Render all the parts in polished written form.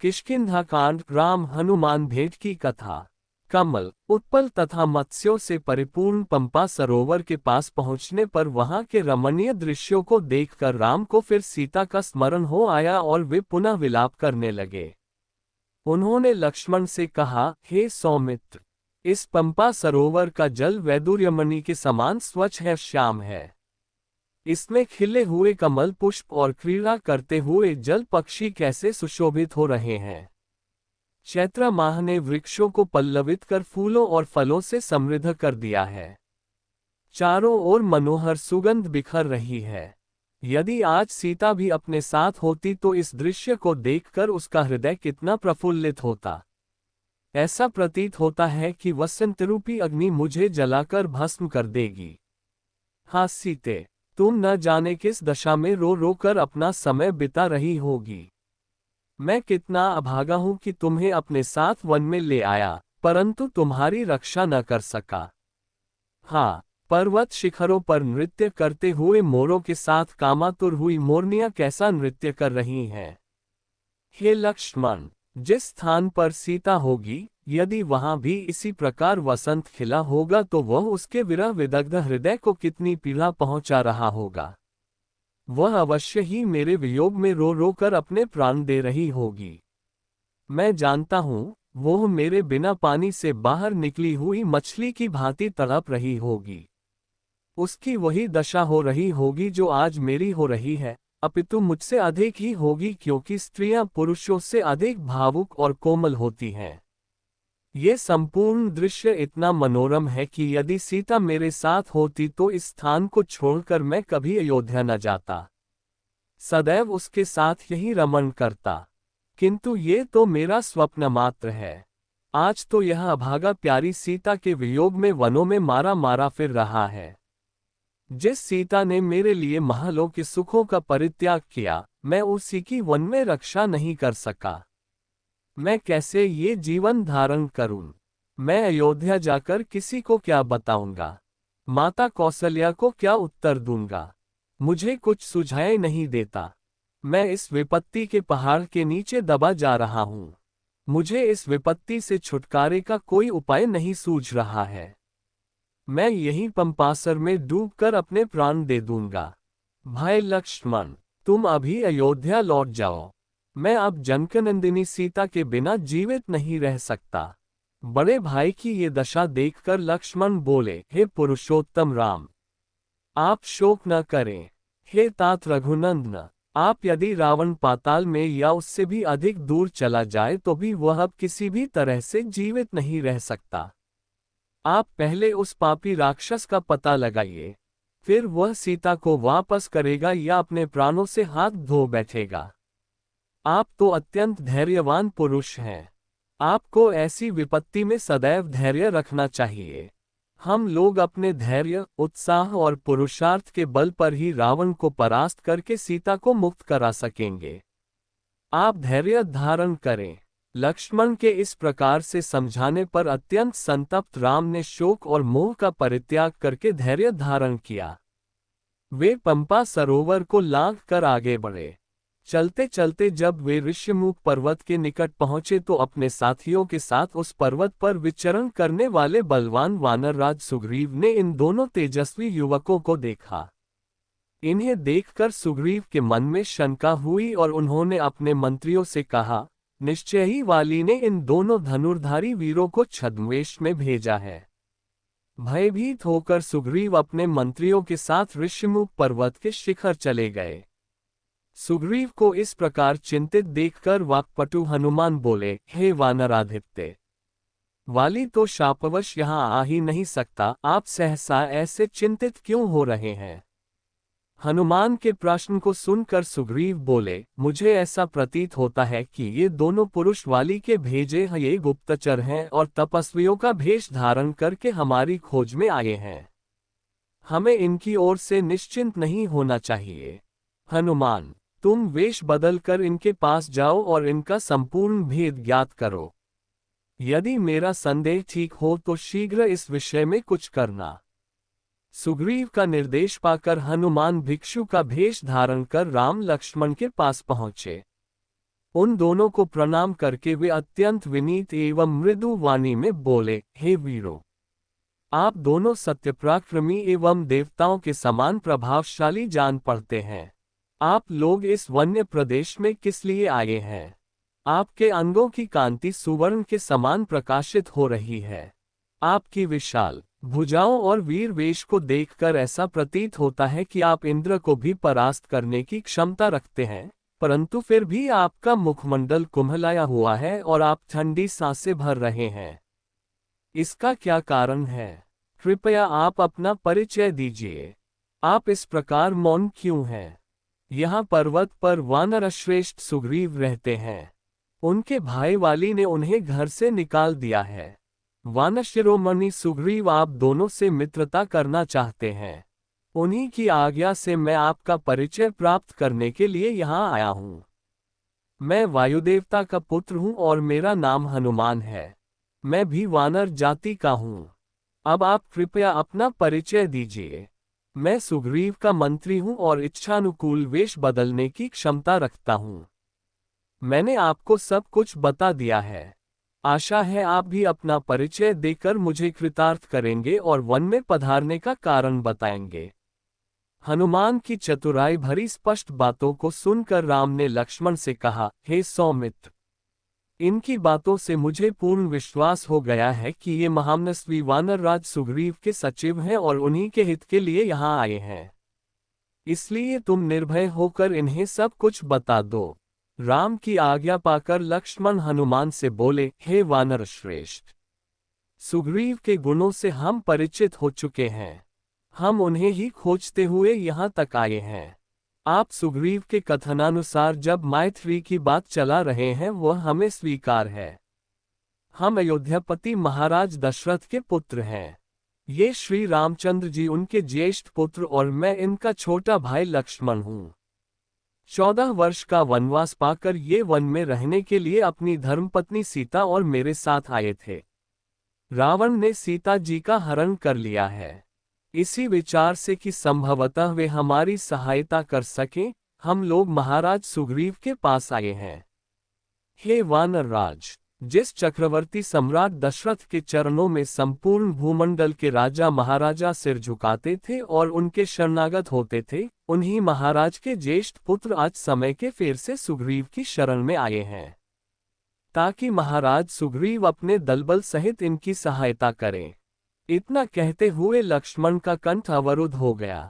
किष्किंधा कांड। राम हनुमान भेंट की कथा। कमल, उत्पल तथा मत्स्यों से परिपूर्ण पंपा सरोवर के पास पहुंचने पर वहां के रमणीय दृश्यों को देखकर राम को फिर सीता का स्मरण हो आया और वे पुनः विलाप करने लगे। उन्होंने लक्ष्मण से कहा, हे सौमित्र, इस पंपा सरोवर का जल वैदुर्यमणि के समान स्वच्छ है, श्याम है। इसमें खिले हुए कमल पुष्प और क्रीड़ा करते हुए जल पक्षी कैसे सुशोभित हो रहे हैं। चैत्र माह ने वृक्षों को पल्लवित कर फूलों और फलों से समृद्ध कर दिया है। चारों ओर मनोहर सुगंध बिखर रही है। यदि आज सीता भी अपने साथ होती तो इस दृश्य को देखकर उसका हृदय कितना प्रफुल्लित होता। ऐसा प्रतीत होता है कि वसंतरूपी अग्नि मुझे जलाकर भस्म कर देगी। हाँ सीते, तुम न जाने किस दशा में रो रो कर अपना समय बिता रही होगी। मैं कितना अभागा हूं कि तुम्हें अपने साथ वन में ले आया, परंतु तुम्हारी रक्षा न कर सका। हाँ, पर्वत शिखरों पर नृत्य करते हुए मोरों के साथ कामातुर हुई मोरनियां कैसा नृत्य कर रही हैं। हे लक्ष्मण, जिस स्थान पर सीता होगी, यदि वहां भी इसी प्रकार वसंत खिला होगा तो वह उसके विरह विदग्ध हृदय को कितनी पीड़ा पहुंचा रहा होगा। वह अवश्य ही मेरे वियोग में रो रो कर अपने प्राण दे रही होगी। मैं जानता हूं, वह मेरे बिना पानी से बाहर निकली हुई मछली की भांति तड़प रही होगी। उसकी वही दशा हो रही होगी जो आज मेरी हो रही है, अपितु मुझसे अधिक ही होगी, क्योंकि स्त्रियां पुरुषों से अधिक भावुक और कोमल होती हैं। ये संपूर्ण दृश्य इतना मनोरम है कि यदि सीता मेरे साथ होती तो इस स्थान को छोड़कर मैं कभी अयोध्या न जाता। सदैव उसके साथ यही रमण करता। किंतु ये तो मेरा स्वप्न मात्र है। आज तो यह अभागा प्यारी सीता के वियोग में वनों में मारा मारा फिर रहा है। जिस सीता ने मेरे लिए महलों के सुखों का परित्याग किया, मैं उसी की वन में रक्षा नहीं कर सका। मैं कैसे ये जीवन धारण करूं? मैं अयोध्या जाकर किसी को क्या बताऊंगा? माता कौशल्या को क्या उत्तर दूंगा? मुझे कुछ सुझाई नहीं देता। मैं इस विपत्ति के पहाड़ के नीचे दबा जा रहा हूं। मुझे इस विपत्ति से छुटकारे का कोई उपाय नहीं सूझ रहा है। मैं यहीं पंपासर में डूबकर अपने प्राण दे दूंगा। भाई लक्ष्मण, तुम अभी अयोध्या लौट जाओ। मैं अब जनकनंदिनी सीता के बिना जीवित नहीं रह सकता। बड़े भाई की ये दशा देखकर लक्ष्मण बोले, हे पुरुषोत्तम राम, आप शोक न करें। हे तात रघुनंदन, आप यदि रावण पाताल में या उससे भी अधिक दूर चला जाए तो भी वह अब किसी भी तरह से जीवित नहीं रह सकता। आप पहले उस पापी राक्षस का पता लगाइए, फिर वह सीता को वापस करेगा या अपने प्राणों से हाथ धो बैठेगा। आप तो अत्यंत धैर्यवान पुरुष हैं। आपको ऐसी विपत्ति में सदैव धैर्य रखना चाहिए। हम लोग अपने धैर्य, उत्साह और पुरुषार्थ के बल पर ही रावण को परास्त करके सीता को मुक्त करा सकेंगे। आप धैर्य धारण करें। लक्ष्मण के इस प्रकार से समझाने पर अत्यंत संतप्त राम ने शोक और मोह का परित्याग करके धैर्य धारण किया। वे पंपा सरोवर को लांघ कर आगे बढ़े। चलते चलते जब वे ऋष्यमुख पर्वत के निकट पहुंचे तो अपने साथियों के साथ उस पर्वत पर विचरण करने वाले बलवान वानरराज सुग्रीव ने इन दोनों तेजस्वी युवकों को देखा। इन्हें देखकर सुग्रीव के मन में शंका हुई और उन्होंने अपने मंत्रियों से कहा, निश्चय ही वाली ने इन दोनों धनुर्धारी वीरों को छद्मवेश में भेजा है। भयभीत होकर सुग्रीव अपने मंत्रियों के साथ ऋष्यमुख पर्वत के शिखर चले गए। सुग्रीव को इस प्रकार चिंतित देखकर वाक्पटु हनुमान बोले, हे वानराधिपते, वाली तो शापवश यहाँ आ ही नहीं सकता, आप सहसा ऐसे चिंतित क्यों हो रहे हैं? हनुमान के प्रश्न को सुनकर सुग्रीव बोले, मुझे ऐसा प्रतीत होता है कि ये दोनों पुरुष वाली के भेजे हुए गुप्तचर हैं और तपस्वियों का भेष धारण करके हमारी खोज में आए हैं। हमें इनकी ओर से निश्चिंत नहीं होना चाहिए। हनुमान, तुम वेश बदलकर इनके पास जाओ और इनका संपूर्ण भेद ज्ञात करो। यदि मेरा संदेह ठीक हो तो शीघ्र इस विषय में कुछ करना। सुग्रीव का निर्देश पाकर हनुमान भिक्षु का भेष धारण कर राम लक्ष्मण के पास पहुंचे। उन दोनों को प्रणाम करके वे अत्यंत विनीत एवं मृदु वाणी में बोले, हे वीरों, आप दोनों सत्यपराक्रमी एवं देवताओं के समान प्रभावशाली जान पड़ते हैं। आप लोग इस वन्य प्रदेश में किस लिए आए हैं? आपके अंगों की कांति सुवर्ण के समान प्रकाशित हो रही है। आपकी विशाल भुजाओं और वीर वेश को देखकर ऐसा प्रतीत होता है कि आप इंद्र को भी परास्त करने की क्षमता रखते हैं, परंतु फिर भी आपका मुखमंडल कुम्हलाया हुआ है और आप ठंडी सांसें भर रहे हैं। इसका क्या कारण है? कृपया आप अपना परिचय दीजिए। आप इस प्रकार मौन क्यों हैं? यहाँ पर्वत पर वानरश्रेष्ठ सुग्रीव रहते हैं। उनके भाई वाली ने उन्हें घर से निकाल दिया है। वानशिरोमणि सुग्रीव आप दोनों से मित्रता करना चाहते हैं। उन्हीं की आज्ञा से मैं आपका परिचय प्राप्त करने के लिए यहाँ आया हूँ। मैं वायुदेवता का पुत्र हूँ और मेरा नाम हनुमान है। मैं भी वानर जाति का हूँ। अब आप कृपया अपना परिचय दीजिए। मैं सुग्रीव का मंत्री हूँ और इच्छानुकूल वेश बदलने की क्षमता रखता हूँ। मैंने आपको सब कुछ बता दिया है। आशा है आप भी अपना परिचय देकर मुझे कृतार्थ करेंगे और वन में पधारने का कारण बताएंगे। हनुमान की चतुराई भरी स्पष्ट बातों को सुनकर राम ने लक्ष्मण से कहा, हे सौमित्र, इनकी बातों से मुझे पूर्ण विश्वास हो गया है कि ये महामनस्वी वानरराज सुग्रीव के सचिव हैं और उन्हीं के हित के लिए यहाँ आए हैं। इसलिए तुम निर्भय होकर इन्हें सब कुछ बता दो। राम की आज्ञा पाकर लक्ष्मण हनुमान से बोले, हे वानर श्रेष्ठ, सुग्रीव के गुणों से हम परिचित हो चुके हैं। हम उन्हें ही खोजते हुए यहाँ तक आए हैं। आप सुग्रीव के कथनानुसार जब मैथिली की बात चला रहे हैं वह हमें स्वीकार है। हम अयोध्यापति महाराज दशरथ के पुत्र हैं। ये श्री रामचंद्र जी उनके ज्येष्ठ पुत्र और मैं इनका छोटा भाई लक्ष्मण हूँ। 14 वर्ष का वनवास पाकर ये वन में रहने के लिए अपनी धर्मपत्नी सीता और मेरे साथ आए थे। रावण ने सीता जी का हरण कर लिया है। इसी विचार से कि संभवतः वे हमारी सहायता कर सकें, हम लोग महाराज सुग्रीव के पास आए हैं। हे वानर राज, जिस चक्रवर्ती सम्राट दशरथ के चरणों में संपूर्ण भूमंडल के राजा महाराजा सिर झुकाते थे और उनके शरणागत होते थे, उन्हीं महाराज के ज्येष्ठ पुत्र आज समय के फेर से सुग्रीव की शरण में आए हैं, ताकि महाराज सुग्रीव अपने दलबल सहित इनकी सहायता करें। इतना कहते हुए लक्ष्मण का कंठ अवरुद्ध हो गया।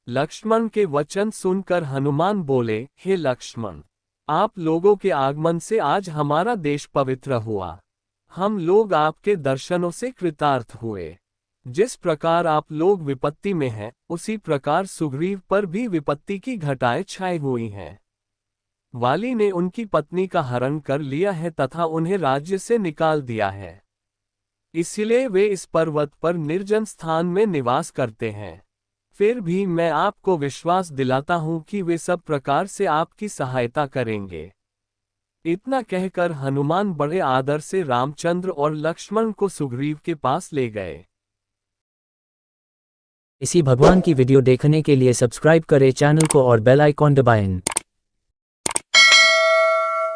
लक्ष्मण के वचन सुनकर हनुमान बोले, हे लक्ष्मण, आप लोगों के आगमन से आज हमारा देश पवित्र हुआ। हम लोग आपके दर्शनों से कृतार्थ हुए। जिस प्रकार आप लोग विपत्ति में हैं, उसी प्रकार सुग्रीव पर भी विपत्ति की घटाएं छाई हुई हैं। वाली ने उनकी पत्नी का हरण कर लिया है तथा उन्हें राज्य से निकाल दिया है। इसलिए वे इस पर्वत पर निर्जन स्थान में निवास करते हैं। फिर भी मैं आपको विश्वास दिलाता हूं कि वे सब प्रकार से आपकी सहायता करेंगे। इतना कहकर हनुमान बड़े आदर से रामचंद्र और लक्ष्मण को सुग्रीव के पास ले गए। इसी भगवान की वीडियो देखने के लिए सब्सक्राइब करें चैनल को और बेल आइकॉन दबाएं।